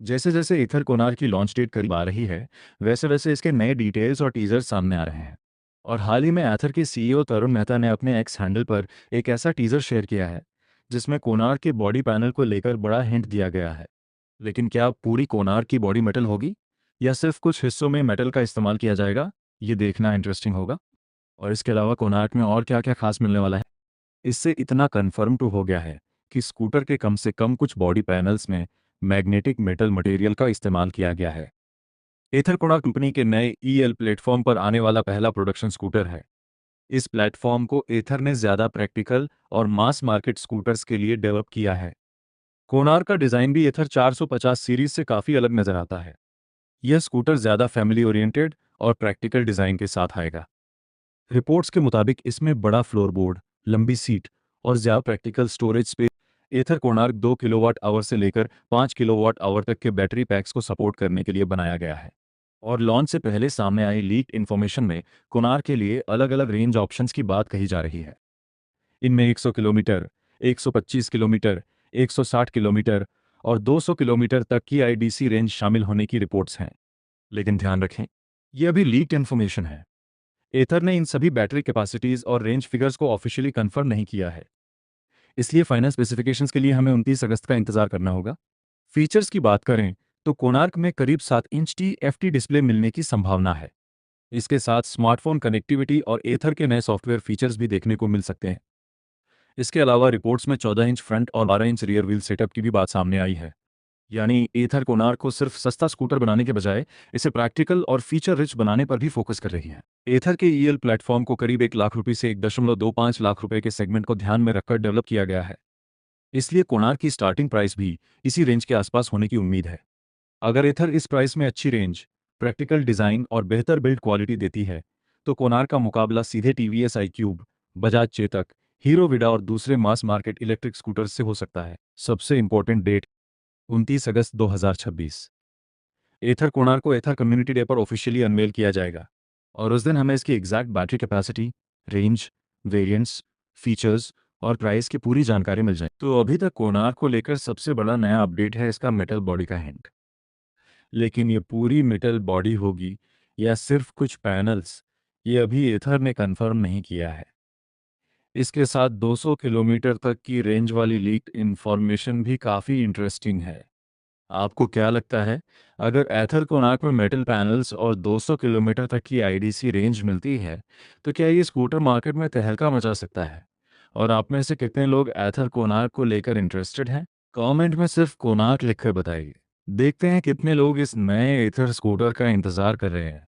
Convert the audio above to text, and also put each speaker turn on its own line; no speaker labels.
जैसे जैसे एथर कोनार की लॉन्च डेट करीब आ रही है, वैसे वैसे इसके नए डिटेल्स और टीजर्स सामने आ रहे हैं। और हाल ही में एथर के सीईओ तरुण मेहता ने अपने एक्स हैंडल पर एक ऐसा टीजर शेयर किया है जिसमें कोनार के बॉडी पैनल को लेकर बड़ा हिंट दिया गया है। लेकिन क्या पूरी कोनार की बॉडी मेटल होगी या सिर्फ कुछ हिस्सों में मेटल का इस्तेमाल किया जाएगा, ये देखना इंटरेस्टिंग होगा। और इसके अलावा कोनार्क में और क्या क्या खास मिलने वाला है, इससे इतना कन्फर्म टू हो गया है कि स्कूटर के कम से कम कुछ बॉडी पैनल्स में मैग्नेटिक मेटल मटेरियल का इस्तेमाल किया गया है। एथर कोना कंपनी के नए ईएल प्लेटफॉर्म पर आने वाला पहला प्रोडक्शन स्कूटर है। इस प्लेटफॉर्म को एथर ने ज़्यादा प्रैक्टिकल और मास मार्केट स्कूटर्स के लिए डेवलप किया है। कोनार का डिज़ाइन भी एथर 450 सीरीज से काफ़ी अलग नज़र आता है। यह स्कूटर ज़्यादा फैमिली ओरिएंटेड और प्रैक्टिकल डिज़ाइन के साथ आएगा। रिपोर्ट्स के मुताबिक इसमें बड़ा फ्लोरबोर्ड, लंबी सीट और ज़्यादा प्रैक्टिकल स्टोरेज स्पेस। एथर कोणार्क 2 किलोवाट आवर से लेकर 5 किलोवाट आवर तक के बैटरी पैक्स को सपोर्ट करने के लिए बनाया गया है। और लॉन्च से पहले सामने आई लीक्ड इन्फॉर्मेशन में कोणार्क के लिए अलग अलग रेंज ऑप्शंस की बात कही जा रही है। इनमें 100 किलोमीटर, 125 किलोमीटर, 160 किलोमीटर और 200 किलोमीटर तक की आईडीसी रेंज शामिल होने की रिपोर्ट्स हैं। लेकिन ध्यान रखें, यह अभी लीक्ड इन्फॉर्मेशन है। एथर ने इन सभी बैटरी कैपेसिटीज और रेंज फिगर्स को ऑफिशियली कंफर्म नहीं किया है, इसलिए फाइनल स्पेसिफिकेशंस के लिए हमें 29 अगस्त का इंतजार करना होगा। फीचर्स की बात करें तो कोणार्क में करीब 7 इंच TFT डिस्प्ले मिलने की संभावना है। इसके साथ स्मार्टफोन कनेक्टिविटी और एथर के नए सॉफ्टवेयर फीचर्स भी देखने को मिल सकते हैं। इसके अलावा रिपोर्ट्स में 14 इंच फ्रंट और 12 इंच रियर व्हील सेटअप की भी बात सामने आई है। यानी एथर कोणार्क को सिर्फ सस्ता स्कूटर बनाने के बजाय इसे प्रैक्टिकल और फीचर रिच बनाने पर भी फोकस कर रही है। एथर के ईएल प्लेटफॉर्म को करीब 1 लाख रुपए से 1.25 लाख रुपए के सेगमेंट को ध्यान में रखकर डेवलप किया गया है। इसलिए कोणार्क की स्टार्टिंग प्राइस भी इसी रेंज के आसपास होने की उम्मीद है। अगर एथर इस प्राइस में अच्छी रेंज, प्रैक्टिकल डिज़ाइन और बेहतर बिल्ड क्वालिटी देती है, तो कोणार्क का मुकाबला सीधे TVS iQube, Bajaj Chetak, hero विडा और दूसरे मास मार्केट इलेक्ट्रिक स्कूटर्स से हो सकता है। सबसे इंपॉर्टेंट डेट 29 अगस्त 2026। एथर कोणार्क को एथर कम्युनिटी डे पर ऑफिशियली अनवेल किया जाएगा और उस दिन हमें इसकी exact battery capacity, range, variants, features और प्राइस की पूरी जानकारी मिल जाए। तो अभी तक कोणार्क को लेकर सबसे बड़ा नया अपडेट है इसका मेटल बॉडी का हिंट। लेकिन ये पूरी मेटल बॉडी होगी या सिर्फ कुछ पैनल्स, ये अभी एथर ने कंफर्म नहीं किया है। इसके साथ 200 किलोमीटर तक की रेंज वाली लीक्ड इन्फॉर्मेशन भी काफ़ी इंटरेस्टिंग है। आपको क्या लगता है, अगर एथर कोणार्क में मेटल पैनल्स और 200 किलोमीटर तक की आईडीसी रेंज मिलती है, तो क्या ये स्कूटर मार्केट में तहलका मचा सकता है? और आप में से कितने लोग एथर कोणार्क को लेकर इंटरेस्टेड हैं? कमेंट में सिर्फ कोणार्क लिखकर बताइए। देखते हैं कितने लोग इस नए एथर स्कूटर का इंतज़ार कर रहे हैं।